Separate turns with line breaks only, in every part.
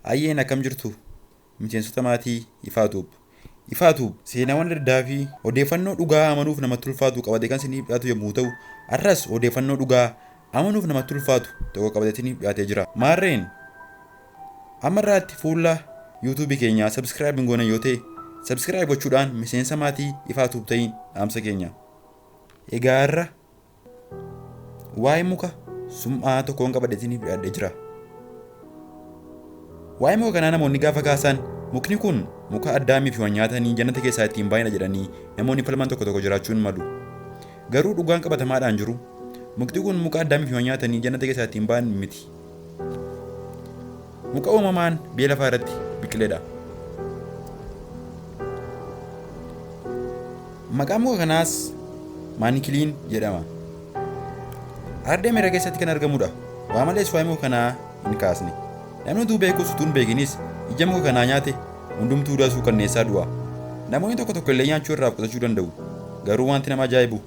Ayyeen akkam jirtu miseensota maatii Ifaatuub. Ifaatuub seenaawwan addaa fi odeeffannoo dhugaa amanuuf namatti ulfaatu qabatee kan isiniif dhiyaatu yommuu ta'u, har'as odeeffannoo dhugaa amanuuf namatti ulfaatu tokko qabatee isiniif dhiyaatee jira. Maarreen ammarraatti fuula yuutuubii keenyaa sabskiraayib hin goone yoo ta'e sabskiraayib gochuudhaan miseensa maatii Ifaatuub ta'in dhaamsa keenya. Egaa har'a waa'ee muka sum'aa tokkoon qabadhee isiniif dhiyaatee jira. Waa'ee muka kanaa namoonni gaafa kaasan mukni kun muka addaamii fi waan nyaatanii jannata keessaa ittiin baay'ina jedhanii namoonni falman tokko tokko jiraachuun malu. Garuu dhugaan qabatamaadhaan jiru mukti kun muka addaamii fi waan nyaatanii jannata keessaa ittiin bahan miti. Muka uumamaan biyya lafaa irratti biqiledha. Maqaan muka kanaas maanikiliin jedhama. Ardii Ameerikaa keessatti kan argamudha. Waa malees waa'ee muka kanaa hin kaasne. Namni utuu beekus utuu hin beekinis ija muka kanaa nyaate hundumtuu du'asuu kanneessaa du'a. Namoonni tokko tokko illee nyaachuu irraa qusachuu danda'u. Garuu wanti nama ajaa'ibu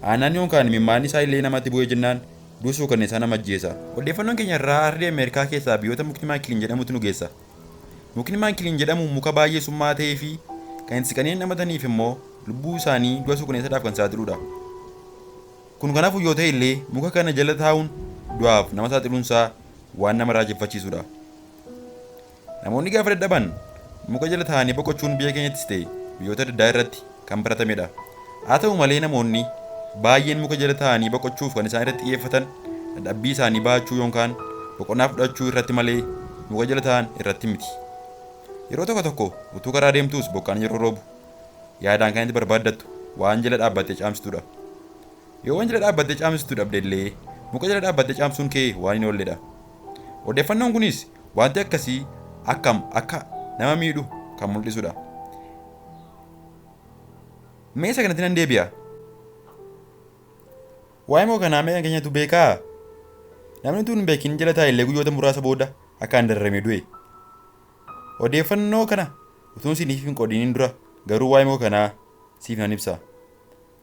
aannan yookaan imimmaan isaa illee namatti bu'ee jennaan du'asuu kanneessaa nama ajjeesa. Odeeffannoon keenya irraa ardii Ameerikaa keessaa biyyoota mukni maankiliin jedhamutu nu geessa. Mukni maankiliin jedhamu muka baay'ee summaa ta'ee fi kan siqanii namataniif immoo lubbuu isaanii du'asuu kanneessaadhaaf kan saaxiludha. Kun kanaafuu yoo ta'e illee muka kana jala taa'uun du'aaf nama saaxiluunsaa waan nama raajeffachiisudha. Namoonni gaafa dadhaban muka jala taa'anii boqochuun biyya keenyattis ta'e biyyoota adda addaa irratti kan baratamedha. Haa ta'u malee namoonni baay'een muka jala taa'anii boqochuuf kan isaan irratti xiyyeeffatan dadhabbii isaanii baachuu yookaan boqonnaa fudhachuu irratti malee muka jala taa'an irratti miti. Yeroo tokko tokko utuu karaa deemtuus bokkaan yeroo roobu yaadaan kan itti barbaaddattu waan jala dhaabbattee caamsitudha. Yoo waan jala dhaabbattee caamsitu dhabde illee muka jala dhaabbattee caamsuun kee waan hin oolledha. Odeeffannoon kunis wanti akkasii akka nama miidhu kan mul'isudha. Meeshaa kanatti nan deebi'a. Waa'ee muka kanaa meeqan keenyatu beekaa? Namni utuu hin beekin jala taa'e illee guyyoota muraasa booda akkaan dararame du'e. Odeeffannoo kana utuun siiniif hin qoodiniin dura garuu waa'ee muka kanaa siif nan ibsa.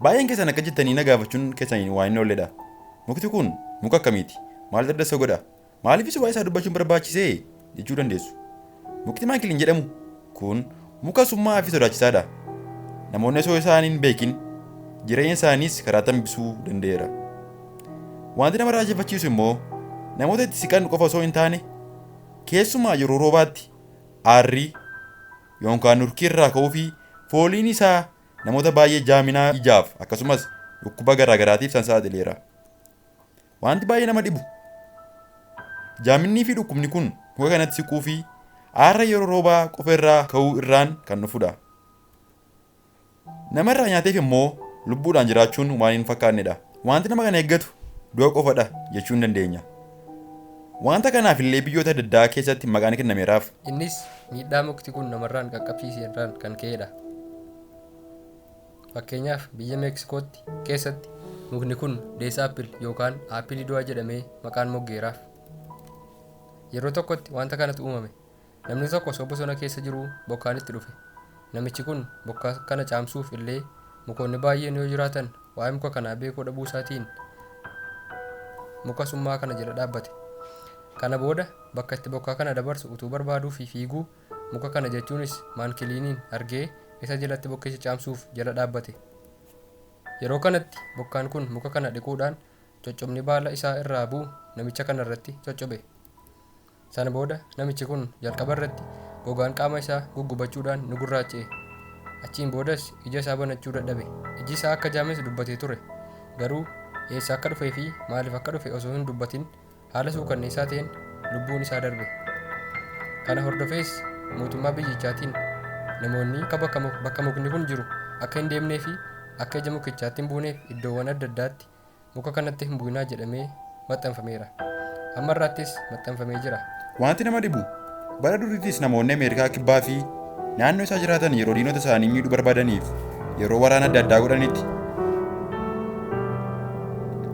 Baay'een keessan akka jettanii na gaafachuun keessaniin waan hin oolledha. Mukti kun muka akkamiiti? Maal adda isa godha? Maaliifis waa'ee isaa dubbachuun barbaachisee jechuu dandeessu. Mukti maankiliin jedhamu kun muka summaa fi sodaachisaadha. Namoonni osoo isaan hin beekin jireenya isaaniis karaa tambisuu danda'eera. Wanti nama raajeffachiisu immoo namoota itti siqan qofa osoo hin taane keessumaa yeroo roobaatti aarrii yookaan nurkii irraa ka'uu fi fooliin isaa namoota baay'ee jaaminaa ijaaf akkasumas dhukkuba garaagaraatiif san saaxileera. Wanti baay'ee nama dhibu jaaminnii fi dhukkubni kun muka kanatti siquu fi aarra yeroo roobaa qofa irraa ka'uu irraan kan dhufudha. Namarraa nyaateef immoo lubbuudhaan jiraachuun waan hin fakkaannedha. Wanti nama kana eeggatu du'a qofadha jechuu hin dandeenya. Wanta kanaaf illee biyyoota adda addaa keessatti maqaan kennameeraaf.
Innis miidhaa mukti kun namarraan qaqqabsiise irraan kan ka'edha. Fakkeenyaaf biyya Meeksikootti keessatti mukni kun deessa aappil yookaan aappilii du'aa jedhamee maqaan moggeeraaf. Yeroo tokkotti wanta kanatu uumame. Namni tokko osoo bosona keessa jiru bokkaan itti dhufe. Namichi kun bokkaa kana caamsuuf illee mukoonni baay'een yoo jiraatan waa'ee muka kanaa beekuu dhabuu isaatiin muka summaa kana jala dhaabbate. Kana booda bakka itti bokkaa kana dabarsu utuu barbaaduu fi fiiguu muka kana jechuunis maankiliiniin argee isa jalatti bokkeessa caamsuuf jala dhaabbate. Yeroo kanatti bokkaan kun muka kana dhiquudhaan coccobni baala isaa irraa bu'u namicha kana irratti coccobe. Sana booda namichi kun jalqaba irratti gogaan qaama isaa guggubachuudhaan ni gurraacha'e. Achiin boodas ija isaa banachuu dadhabe. Iji isaa akka jaames dubbatee ture. Garuu eessa akka dhufee fi maaliif akka dhufe osoo hin dubbatin haala suukanneessaa ta'een lubbuun isaa darbe. Kana hordofees mootummaa biyyichaatiin namoonni akka bakka mukni kun jiru akka hin deemnee fi akka ija mukichaatti hin buuneef iddoowwan adda addaatti muka kanatti hin bu'inaa jedhamee maxxanfameera. Amma irraattis maxxanfamee jira.
Wanti nama dhibu bara duriittis namoonni Ameerikaa kibbaa fi naannoo isaa jiraatan yeroo diinota isaanii miidhuu barbaadaniif yeroo waraana adda addaa godhanitti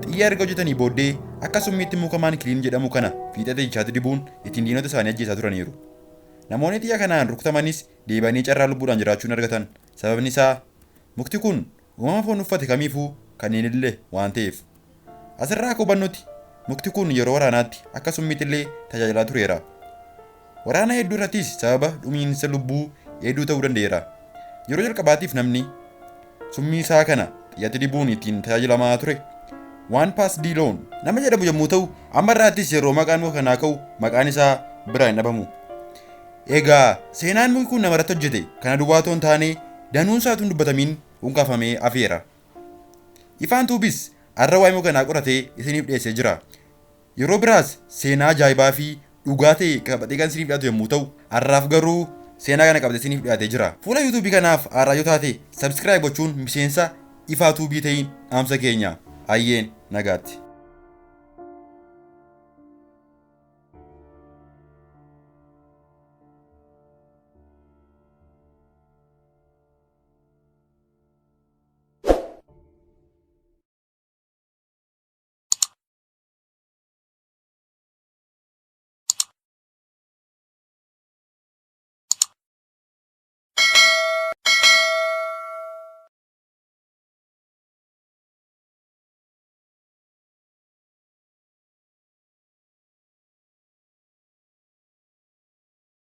xiyya erga hojjetanii booddee akka summiitti muka maankiliin jedhamu kana fiixa xiyyichaatti dibuun ittiin diinota isaanii ajjeesaa turaniiru. Namoonni xiyya kanaan rukutamanis deebi'anii carraa lubbuudhaan jiraachuun argatan. Sababni isaa mukti kun uumama foon uffate kamiifuu kanneen illee waan ta'eef. Asirraa akka hubannutti mukti kun yeroo waraanaatti akka summiitti illee tajaajilaa tureera. Waraana hedduu irrattis sababa dhumiinsa lubbuu hedduu ta'uu danda'eera. Yeroo jalqabaatiif namni summii isaa kana xiyyaatti dibuun ittiin tajaajilamaa ture waan paas diiloon nama jedhamu yommuu ta'u, amma irraattis yeroo maqaan muka kanaa ka'u maqaan isaa biraa hin dhabamu. Egaa seenaan muki kun namarratti hojjete kana duwwaa otoo hin taane danuun isaatuun dubbatamiin hunkaafamee afeera. Ifaan tuubis har'a waa'ee muka kanaa qoratee isiniif dhiyeessee jira. Yeroo biraas seenaa ajaa'ibaa fi dhugaa ta'e qabatee kan isiniif dhiyaatu yommuu ta'u, har'aaf garuu seenaa kana qabatee isiniif dhiyaatee jira. Fuula yuutuubii kanaaf haaraa yoo taate sabskiraayib gochuun miseensa ifaa tuubii ta'in dhaamsa keenya. Hayyeen nagaatti.